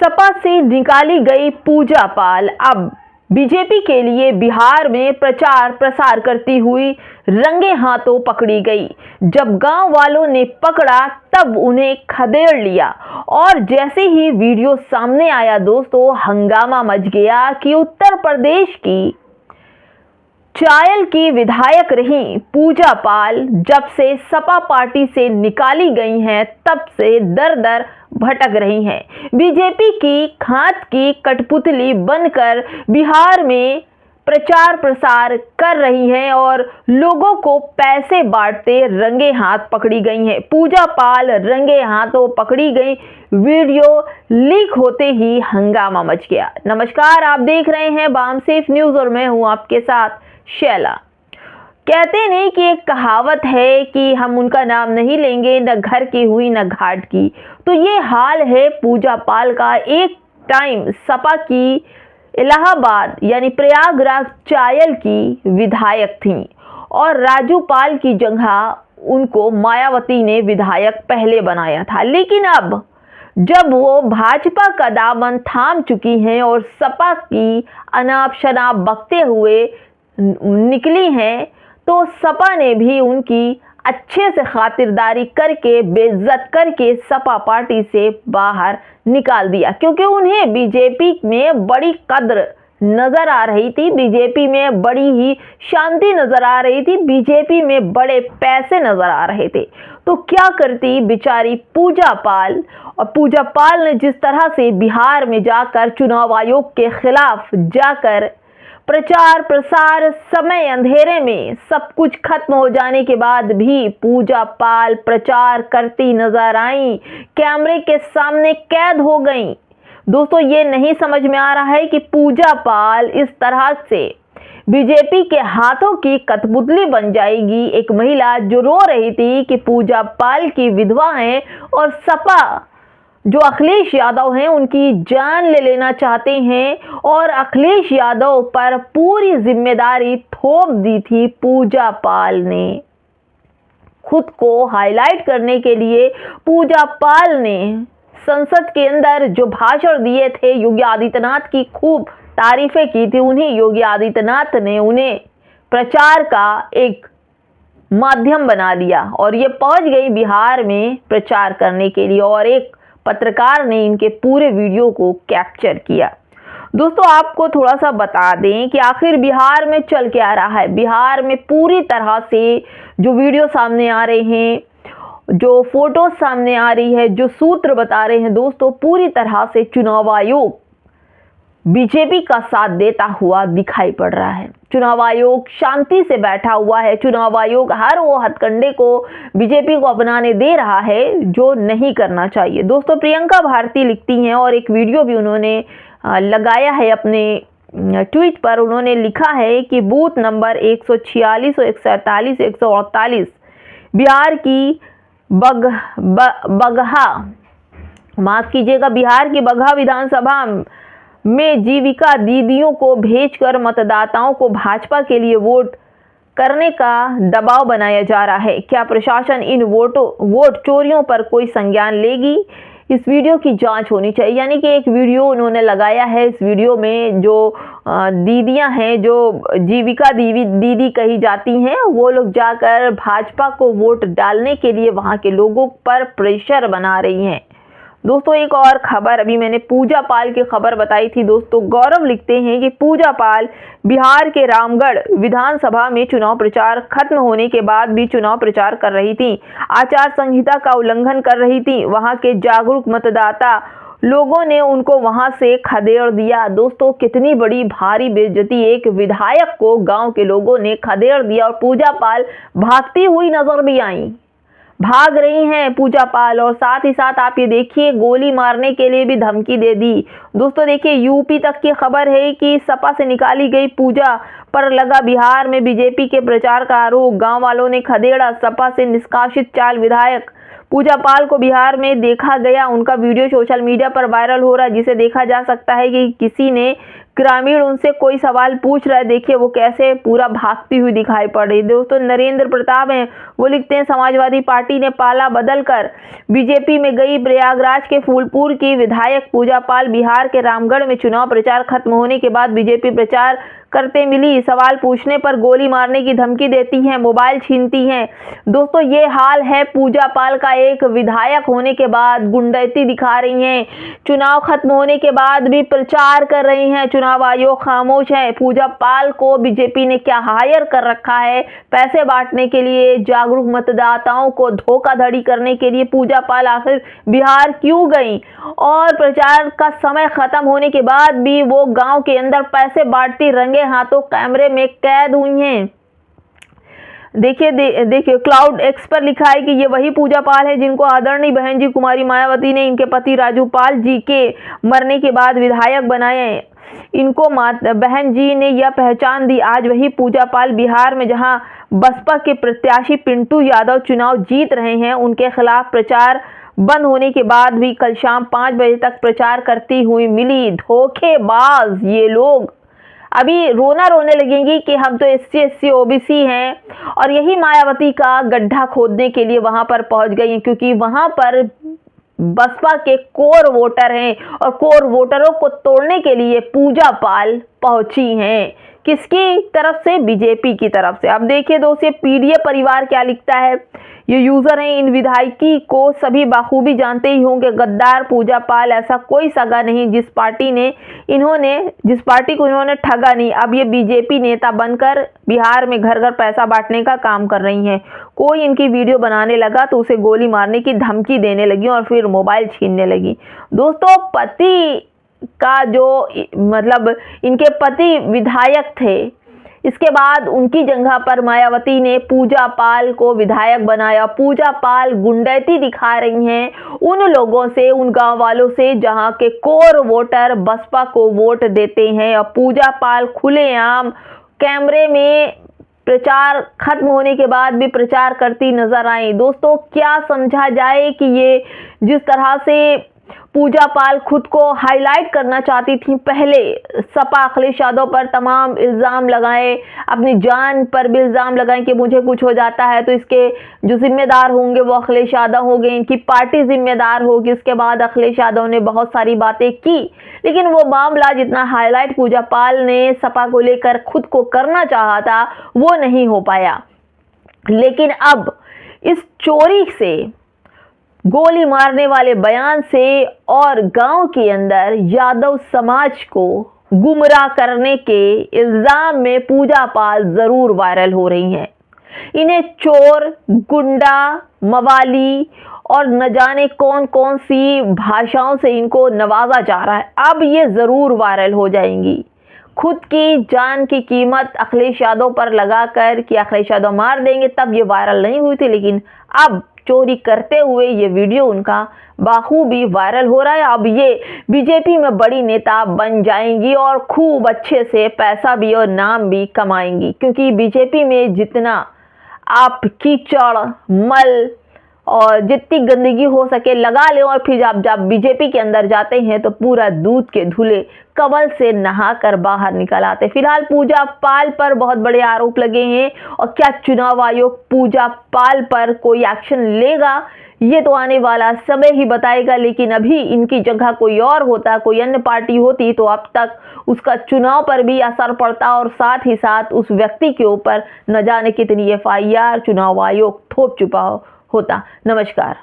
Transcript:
सपा से निकाली गई पूजा पाल अब बीजेपी के लिए बिहार में प्रचार प्रसार करती हुई रंगे हाथों पकड़ी गई। जब गांव वालों ने पकड़ा तब उन्हें खदेड़ लिया और जैसे ही वीडियो सामने आया दोस्तों, हंगामा मच गया कि उत्तर प्रदेश की चायल की विधायक रही पूजा पाल जब से सपा पार्टी से निकाली गई हैं तब से दर दर भटक रही हैं। बीजेपी की खात की कठपुतली बनकर बिहार में प्रचार प्रसार कर रही हैं और लोगों को पैसे बांटते रंगे हाथ पकड़ी गई हैं। पूजा पाल रंगे हाथों पकड़ी गई, वीडियो लीक होते ही हंगामा मच गया। नमस्कार, आप देख रहे हैं बामसेफ न्यूज और मैं हूं आपके साथ शैला। कहते नहीं कि एक कहावत है कि हम उनका नाम नहीं लेंगे, न घर की हुई न घाट की। तो ये हाल है पूजा पाल का। एक टाइम सपा की इलाहाबाद यानी प्रयागराज चायल की विधायक थी और राजू पाल की जगह उनको मायावती ने विधायक पहले बनाया था। लेकिन अब जब वो भाजपा का दामन थाम चुकी हैं और सपा की अनाप शनाप बकते हुए निकली हैं, तो सपा ने भी उनकी अच्छे से खातिरदारी करके बेइज्जत करके सपा पार्टी से बाहर निकाल दिया, क्योंकि उन्हें बीजेपी में बड़ी कद्र नजर आ रही थी, बीजेपी में बड़ी ही शांति नजर आ रही थी, बीजेपी में बड़े पैसे नजर आ रहे थे। तो क्या करती बेचारी पूजा पाल। और पूजा पाल ने जिस तरह से बिहार में जाकर चुनाव आयोग के खिलाफ जाकर प्रचार प्रसार, समय अंधेरे में सब कुछ खत्म हो जाने के बाद भी पूजा पाल प्रचार करती नजर आई, कैमरे के सामने कैद हो गई। दोस्तों, ये नहीं समझ में आ रहा है कि पूजा पाल इस तरह से बीजेपी के हाथों की कठपुतली बन जाएगी। एक महिला जो रो रही थी कि पूजा पाल की विधवा है और सपा जो अखिलेश यादव हैं उनकी जान ले लेना चाहते हैं और अखिलेश यादव पर पूरी जिम्मेदारी थोप दी थी पूजा पाल ने। खुद को हाईलाइट करने के लिए पूजा पाल ने संसद के अंदर जो भाषण दिए थे, योगी आदित्यनाथ की खूब तारीफें की थी। उन्हीं योगी आदित्यनाथ ने उन्हें प्रचार का एक माध्यम बना लिया और ये पहुंच गई बिहार में प्रचार करने के लिए और एक पत्रकार ने इनके पूरे वीडियो को कैप्चर किया। दोस्तों, आपको थोड़ा सा बता दें कि आखिर बिहार में चल क्या रहा है। बिहार में पूरी तरह से जो वीडियो सामने आ रहे हैं, जो फोटो सामने आ रही है, जो सूत्र बता रहे हैं दोस्तों, पूरी तरह से चुनाव आयोग बीजेपी का साथ देता हुआ दिखाई पड़ रहा है। चुनाव आयोग शांति से बैठा हुआ है। चुनाव आयोग हर वो हथकंडे को बीजेपी को अपनाने दे रहा है जो नहीं करना चाहिए। दोस्तों, प्रियंका भारती लिखती हैं और एक वीडियो भी उन्होंने लगाया है अपने ट्वीट पर। उन्होंने लिखा है कि बूथ नंबर 146, 147, 148 बिहार की बिहार की बगहा विधानसभा में जीविका दीदियों को भेजकर मतदाताओं को भाजपा के लिए वोट करने का दबाव बनाया जा रहा है। क्या प्रशासन इन वोट चोरियों पर कोई संज्ञान लेगी? इस वीडियो की जांच होनी चाहिए। यानी कि एक वीडियो उन्होंने लगाया है। इस वीडियो में जो दीदियां हैं, जो जीविका दीदी कही जाती हैं, वो लोग जाकर भाजपा को वोट डालने के लिए वहां के लोगों पर प्रेशर बना रही हैं। दोस्तों, एक और खबर, अभी मैंने पूजा पाल की खबर बताई थी। दोस्तों, गौरव लिखते हैं कि पूजा पाल बिहार के रामगढ़ विधानसभा में चुनाव प्रचार खत्म होने के बाद भी चुनाव प्रचार कर रही थी। आचार संहिता का उल्लंघन कर रही थी। वहां के जागरूक मतदाता लोगों ने उनको वहां से खदेड़ दिया। दोस्तों, कितनी बड़ी भारी बेइज्जती, एक विधायक को गांव के लोगों ने खदेड़ दिया और पूजा पाल भागती हुई नजर भी आई। भाग रही हैं पूजा पाल और साथ ही साथ आप ये देखिए गोली मारने के लिए भी धमकी दे दी। दोस्तों, देखिए यूपी तक की खबर है कि सपा से निकाली गई पूजा पर लगा बिहार में बीजेपी के प्रचार का आरोप। गांव वालों ने खदेड़ा सपा से निष्कासित चाल विधायक पूजा पाल को बिहार में देखा गया। उनका वीडियो सोशल मीडिया पर वायरल हो रहा है, जिसे देखा जा सकता है कि किसी ने ग्रामीण उनसे कोई सवाल पूछ रहा है, देखिए वो कैसे पूरा भागती हुई दिखाई पड़ रही है। दोस्तों नरेंद्र प्रताप हैं, वो लिखते हैं समाजवादी पार्टी ने पाला बदलकर बीजेपी में गई। प्रयागराज के फूलपुर की विधायक पूजा पाल बिहार के रामगढ़ में चुनाव प्रचार खत्म होने के बाद बीजेपी प्रचार करते मिली। सवाल पूछने पर गोली मारने की धमकी देती हैं, मोबाइल छीनती हैं। दोस्तों ये हाल है पूजा पाल का, एक विधायक होने के बाद गुंडैती दिखा रही हैं, चुनाव खत्म होने के बाद भी प्रचार कर रही हैं। चुनाव आयोग खामोश है। पूजा पाल को बीजेपी ने क्या हायर कर रखा है पैसे बांटने के लिए, जागरूक मतदाताओं को धोखाधड़ी करने के लिए पूजा पाल आखिर बिहार क्यों गई, और प्रचार का समय खत्म होने के बाद भी वो गांव के अंदर पैसे बांटती रंगे हाथों कैमरे में कैद हुई हैं। देखिए क्लाउड एक्स पर लिखा है कि ये वही पूजा पाल है जिनको आदरणीय बहन जी कुमारी मायावती ने इनके पति राजू पाल जी के मरने के बाद विधायक बनाए। इनको बहन जी ने यह पहचान दी। आज वही पूजा पाल बिहार में जहां बसपा के प्रत्याशी पिंटू यादव चुनाव जीत रहे हैं, उनके खिलाफ प्रचार बंद होने के बाद भी कल शाम 5 बजे तक प्रचार करती हुई मिली। धोखेबाज ये लोग अभी रोने लगेंगी कि हम तो SC OBC हैं, और यही मायावती का गड्ढा खोदने के लिए वहां पर पहुंच गई हैं, क्योंकि वहां पर बसपा के कोर वोटर हैं और कोर वोटरों को तोड़ने के लिए पूजा पाल पहुंची हैं। किसकी तरफ से? बीजेपी की तरफ से। अब देखिए दोस्तों पीडीए परिवार क्या लिखता है। ये यूजर हैं, इन विधायकी को सभी बाखूबी जानते ही होंगे। गद्दार पूजा पाल ऐसा कोई सगा नहीं जिस पार्टी को इन्होंने ठगा नहीं। अब ये बीजेपी नेता बनकर बिहार में घर घर पैसा बांटने का काम कर रही हैं। कोई इनकी वीडियो बनाने लगा तो उसे गोली मारने की धमकी देने लगी और फिर मोबाइल छीनने लगी। दोस्तों पति का जो मतलब इनके पति विधायक थे, इसके बाद उनकी जगह पर मायावती ने पूजा पाल को विधायक बनाया। पूजा पाल गुंडैती दिखा रही हैं उन लोगों से, उन गांव वालों से जहां के कोर वोटर बसपा को वोट देते हैं। और पूजा पाल खुलेआम कैमरे में प्रचार खत्म होने के बाद भी प्रचार करती नजर आई। दोस्तों क्या समझा जाए कि ये जिस तरह से पूजा पाल खुद को हाईलाइट करना चाहती थी, पहले सपा अखिलेश यादव पर तमाम इल्ज़ाम लगाए, अपनी जान पर भी इल्ज़ाम लगाए कि मुझे कुछ हो जाता है तो इसके जो जिम्मेदार होंगे वो अखिलेश यादव होंगे, इनकी पार्टी जिम्मेदार होगी। उसके बाद अखिलेश यादव ने बहुत सारी बातें की, लेकिन वो मामला जितना हाईलाइट पूजा पाल ने सपा को लेकर खुद को करना चाहा था वो नहीं हो पाया। लेकिन अब इस चोरी से, गोली मारने वाले बयान से और गांव के अंदर यादव समाज को गुमराह करने के इल्जाम में पूजा पाल जरूर वायरल हो रही हैं। इन्हें चोर, गुंडा, मवाली और न जाने कौन कौन सी भाषाओं से इनको नवाजा जा रहा है। अब ये जरूर वायरल हो जाएंगी। खुद की जान की कीमत अखिलेश यादव पर लगाकर कि अखिलेश यादव मार देंगे, तब ये वायरल नहीं हुई थी, लेकिन अब चोरी करते हुए ये वीडियो उनका बाखूबी वायरल हो रहा है। अब ये बीजेपी में बड़ी नेता बन जाएंगी और खूब अच्छे से पैसा भी और नाम भी कमाएंगी, क्योंकि बीजेपी में जितना आप कीचड़, मल और जितनी गंदगी हो सके लगा लें, और फिर जब बीजेपी के अंदर जाते हैं तो पूरा दूध के धुले कमल से नहाकर बाहर निकल आते। फिलहाल पूजा पाल पर बहुत बड़े आरोप लगे हैं, और क्या चुनाव आयोग पूजा पाल पर कोई एक्शन लेगा ये तो आने वाला समय ही बताएगा। लेकिन अभी इनकी जगह कोई और होता, कोई अन्य पार्टी होती, तो अब तक उसका चुनाव पर भी असर पड़ता, और साथ ही साथ उस व्यक्ति के ऊपर न जाने कितनी FIR चुनाव आयोग थोप चुका होता। नमस्कार।